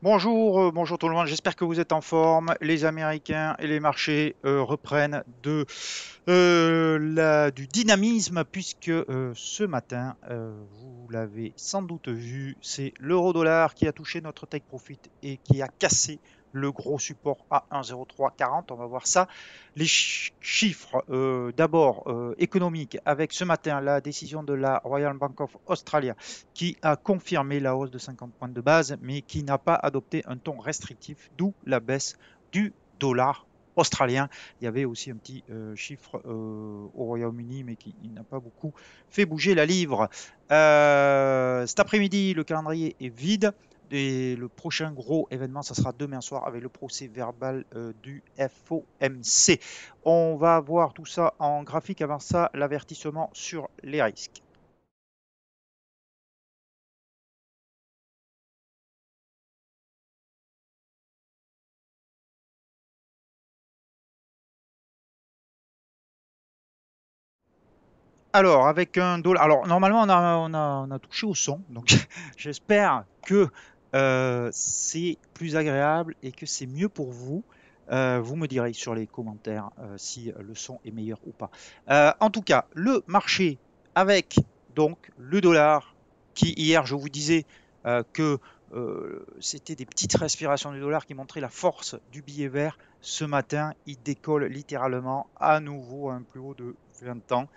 Bonjour tout le monde, j'espère que vous êtes en forme. Les Américains et les marchés reprennent du dynamisme puisque ce matin, vous l'avez sans doute vu, c'est l'euro-dollar qui a touché notre take profit et qui a cassé le gros support à 1,0340. On va voir ça. Les chiffres d'abord économiques avec ce matin la décision de la Royal Bank of Australia qui a confirmé la hausse de 50 points de base, mais qui n'a pas adopté un ton restrictif, d'où la baisse du dollar australien. Il y avait aussi un petit chiffre au Royaume-Uni, mais qui n'a pas beaucoup fait bouger la livre. Cet après-midi, le calendrier est vide. Et le prochain gros événement, ça sera demain soir avec le procès verbal du FOMC. On va voir tout ça en graphique. Avant ça, l'avertissement sur les risques. Alors, avec un dollar. Alors, normalement, on a touché au son. Donc, j'espère que c'est plus agréable et que c'est mieux pour vous. Vous me direz sur les commentaires si le son est meilleur ou pas. En tout cas, le marché avec donc le dollar qui, hier, je vous disais que c'était des petites respirations du dollar qui montraient la force du billet vert. Ce matin, il décolle littéralement à nouveau à un plus haut de 20 ans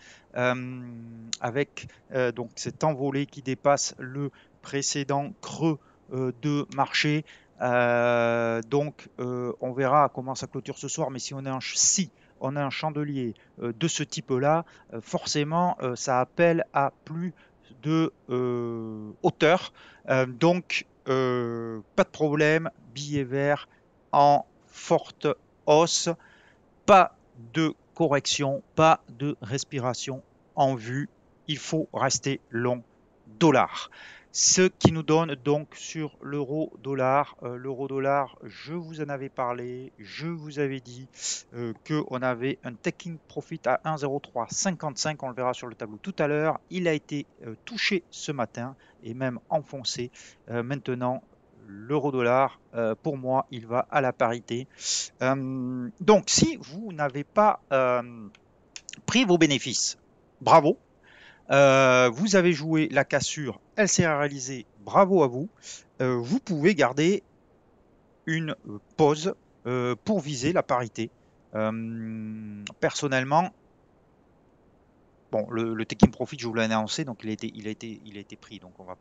avec donc cet envolé qui dépasse le précédent creux de marché. On verra comment ça clôture ce soir, mais si on a un chandelier de ce type-là, forcément, ça appelle à plus de hauteur. Pas de problème, billet vert en forte hausse, pas de correction, pas de respiration en vue. Il faut rester long dollar. Ce qui nous donne donc sur l'euro-dollar. L'euro-dollar, je vous en avais parlé, je vous avais dit qu'on avait un taking profit à 1,0355. On le verra sur le tableau tout à l'heure. Il a été touché ce matin et même enfoncé. Maintenant, l'euro-dollar, pour moi, il va à la parité. Donc, si vous n'avez pas pris vos bénéfices, bravo. Vous avez joué la cassure, elle s'est réalisée, bravo à vous. Vous pouvez garder une pause pour viser la parité. Personnellement, bon, le taking profit, je vous l'ai annoncé, donc il a été pris. Donc on va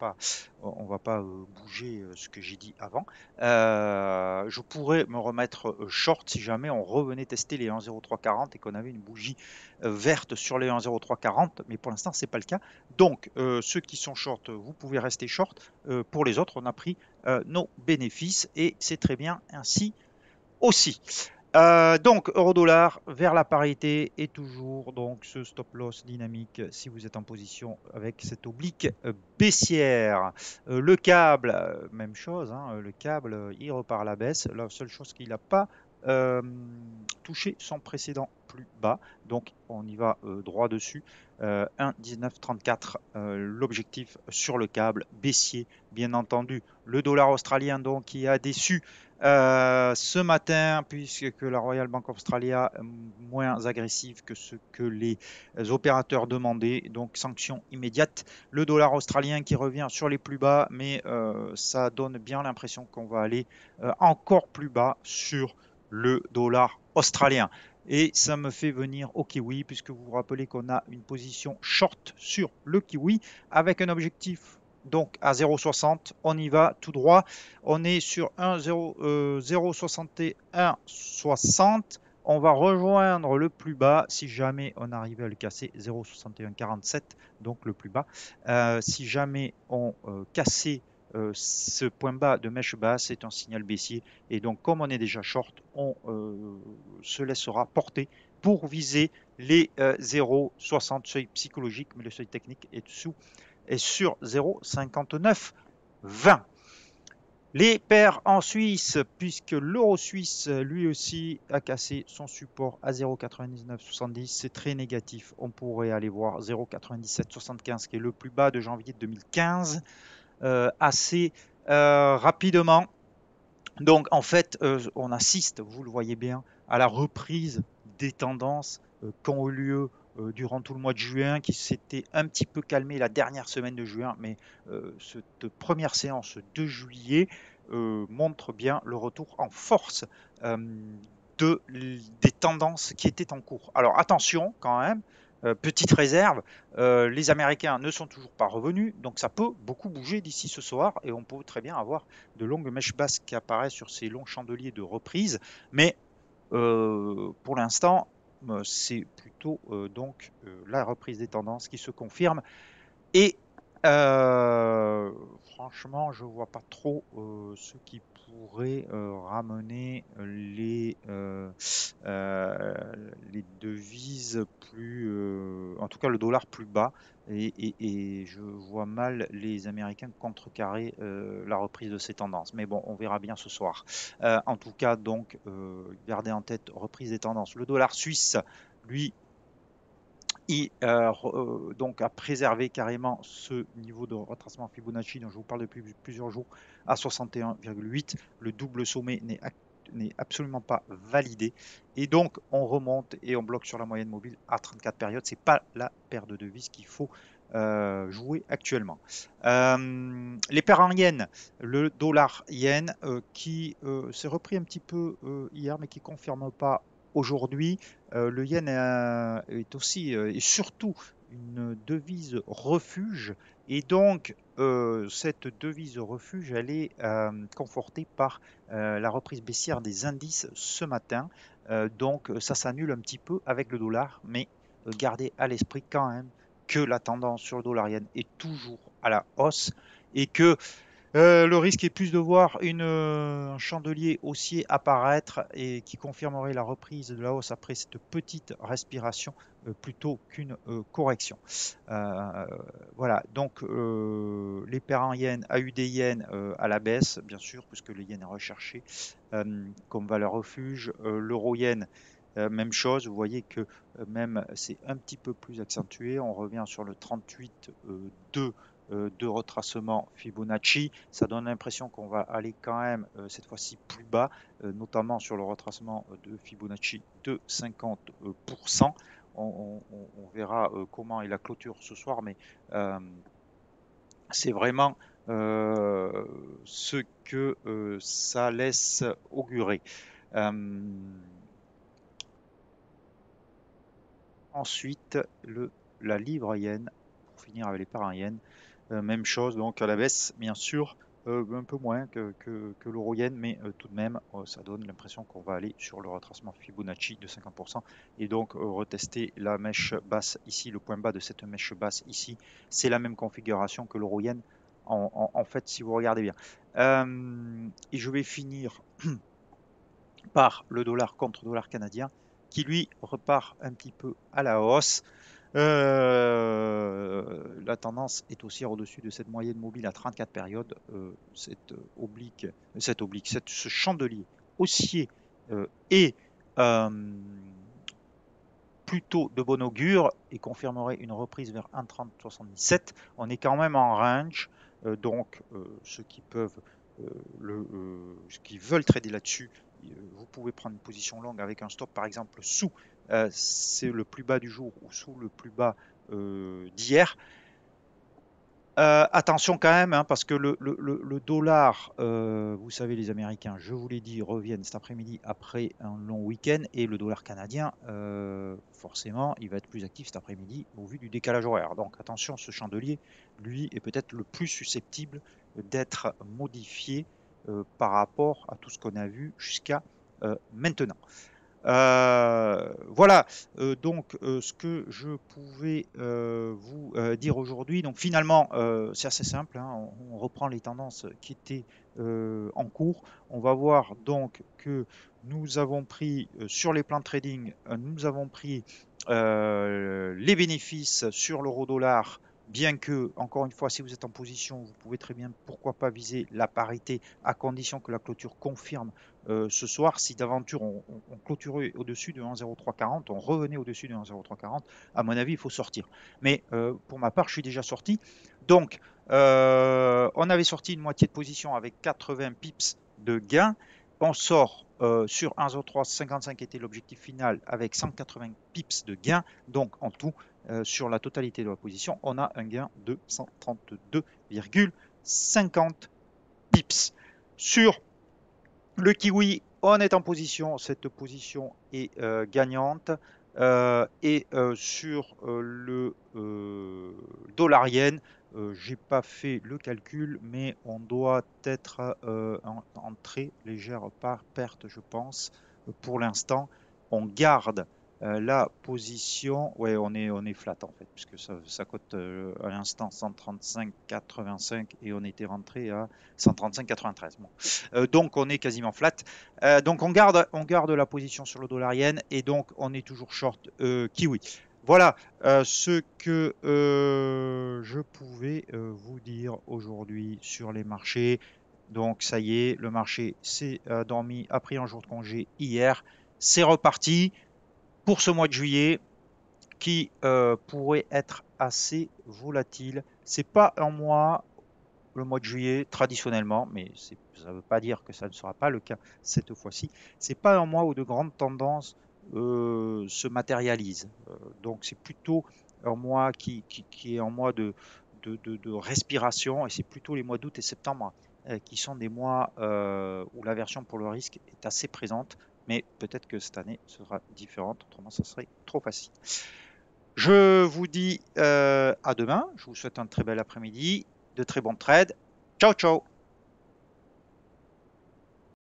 pas bouger ce que j'ai dit avant. Je pourrais me remettre short si jamais on revenait tester les 1,0340 et qu'on avait une bougie verte sur les 1,0340, mais pour l'instant c'est pas le cas. Donc ceux qui sont short, vous pouvez rester short. Pour les autres, on a pris nos bénéfices et c'est très bien ainsi aussi. Donc, euro-dollar vers la parité et toujours donc ce stop loss dynamique si vous êtes en position avec cette oblique baissière. Le câble, même chose, hein, le câble il repart à la baisse. La seule chose qu'il n'a pas euh, touché son précédent plus bas, donc on y va droit dessus. 1,1934, l'objectif sur le câble baissier, bien entendu. Le dollar australien donc qui a déçu ce matin, puisque la Royal Bank of Australia est moins agressive que ce que les opérateurs demandaient, donc sanction immédiate. Le dollar australien qui revient sur les plus bas, mais ça donne bien l'impression qu'on va aller encore plus bas sur le dollar australien. Et ça me fait venir au kiwi, puisque vous vous rappelez qu'on a une position short sur le kiwi avec un objectif donc à 0,60. On y va tout droit. On est sur 0,6160. On va rejoindre le plus bas si jamais on arrive à le casser, 0,6147, donc le plus bas. Si jamais on cassait ce point bas de mèche basse, c'est un signal baissier. Et donc, comme on est déjà short, on se laissera porter pour viser les 0,60 seuil psychologique, mais le seuil technique est sur 0,5920. Les paires en Suisse, puisque l'euro suisse, lui aussi, a cassé son support à 0,9970. C'est très négatif. On pourrait aller voir 0,9775, qui est le plus bas de janvier 2015, assez rapidement. Donc, en fait, on assiste, vous le voyez bien, à la reprise des tendances qui ont eu lieu durant tout le mois de juin, qui s'était un petit peu calmé la dernière semaine de juin, mais cette première séance de juillet montre bien le retour en force euh, des tendances qui étaient en cours. Alors attention quand même, petite réserve, les Américains ne sont toujours pas revenus, donc ça peut beaucoup bouger d'ici ce soir et on peut très bien avoir de longues mèches basses qui apparaissent sur ces longs chandeliers de reprise, mais pour l'instant, c'est plutôt donc la reprise des tendances qui se confirme et franchement, je vois pas trop ce qui pourrait ramener les devises plus, en tout cas le dollar plus bas. Et je vois mal les Américains contrecarrer la reprise de ces tendances. Mais bon, on verra bien ce soir. En tout cas, donc, gardez en tête reprise des tendances. Le dollar suisse, lui, donc a préservé carrément ce niveau de retracement Fibonacci dont je vous parle depuis plusieurs jours à 61,8. Le double sommet n'est absolument pas validé. Et donc, on remonte et on bloque sur la moyenne mobile à 34 périodes. Ce n'est pas la paire de devises qu'il faut jouer actuellement. Les paires en yens, le dollar yen qui s'est repris un petit peu hier, mais qui ne confirme pas aujourd'hui. Le yen est aussi et surtout une devise refuge et donc cette devise refuge elle est confortée par la reprise baissière des indices ce matin. Donc ça s'annule un petit peu avec le dollar, mais gardez à l'esprit quand même que la tendance sur le dollar yen est toujours à la hausse et que le risque est plus de voir un chandelier haussier apparaître et qui confirmerait la reprise de la hausse après cette petite respiration plutôt qu'une correction. Euh, voilà, donc les paires en yens, AUD yen à la baisse, bien sûr, puisque le yen est recherché comme valeur refuge. L'euro yen, même chose, vous voyez que même c'est un petit peu plus accentué. On revient sur le 38,2 de retracement Fibonacci. Ça donne l'impression qu'on va aller quand même cette fois-ci plus bas, notamment sur le retracement de Fibonacci de 50%. On verra comment est la clôture ce soir, mais euh, c'est vraiment ce que ça laisse augurer. Euh, Ensuite, la livre yen, pour finir avec les paires en yen, même chose, donc à la baisse, bien sûr, un peu moins que l'euro yen, mais tout de même, ça donne l'impression qu'on va aller sur le retracement Fibonacci de 50% et donc retester la mèche basse ici, le point bas de cette mèche basse ici. C'est la même configuration que l'euro yen, en fait, si vous regardez bien. Et je vais finir par le dollar contre dollar canadien, qui lui repart un petit peu à la hausse. La tendance est haussière au-dessus de cette moyenne mobile à 34 périodes. Ce chandelier haussier est plutôt de bon augure et confirmerait une reprise vers 1,3077. On est quand même en range, donc ceux qui peuvent ceux qui veulent trader là-dessus, vous pouvez prendre une position longue avec un stop par exemple sous c'est le plus bas du jour ou sous le plus bas d'hier. Attention quand même, hein, parce que le dollar, vous savez, les Américains, je vous l'ai dit, reviennent cet après-midi après un long week-end, et le dollar canadien, forcément, il va être plus actif cet après-midi au vu du décalage horaire. Donc attention, ce chandelier, lui, est peut-être le plus susceptible d'être modifié par rapport à tout ce qu'on a vu jusqu'à maintenant. Voilà donc ce que je pouvais vous dire aujourd'hui. Donc finalement, c'est assez simple, hein, on reprend les tendances qui étaient en cours. On va voir donc que nous avons pris sur les plans de trading, nous avons pris les bénéfices sur l'euro-dollar. Bien que, encore une fois, si vous êtes en position, vous pouvez très bien, pourquoi pas, viser la parité à condition que la clôture confirme ce soir. Si d'aventure on clôturait au-dessus de 1,0340, on revenait au-dessus de 1,0340, à mon avis, il faut sortir. Mais pour ma part, je suis déjà sorti. Donc, on avait sorti une moitié de position avec 80 pips de gains. On sort sur 1,03, 55 était l'objectif final avec 180 pips de gains. Donc en tout, sur la totalité de la position, on a un gain de 132,50 pips. Sur le kiwi, on est en position, cette position est gagnante. Et sur le dollar yen, j'ai pas fait le calcul, mais on doit être en très légère perte, je pense. Pour l'instant, on garde la position. Ouais, on est flat en fait, puisque ça cote à l'instant 135,85 et on était rentré à 135,93. Bon. Donc on est quasiment flat. Donc on garde la position sur le dollar yen et donc on est toujours short kiwi. Voilà ce que je pouvais vous dire aujourd'hui sur les marchés. Donc ça y est, le marché s'est dormi, a pris un jour de congé hier. C'est reparti pour ce mois de juillet qui pourrait être assez volatile. C'est pas un mois, le mois de juillet, traditionnellement, mais ça ne veut pas dire que ça ne sera pas le cas cette fois-ci. C'est pas un mois où de grandes tendances se matérialisent. Donc c'est plutôt un mois qui est un mois de respiration, et c'est plutôt les mois d'août et septembre qui sont des mois où l'aversion pour le risque est assez présente. Mais peut-être que cette année sera différente, autrement ça serait trop facile. Je vous dis à demain. Je vous souhaite un très bel après-midi, de très bons trades. Ciao, ciao!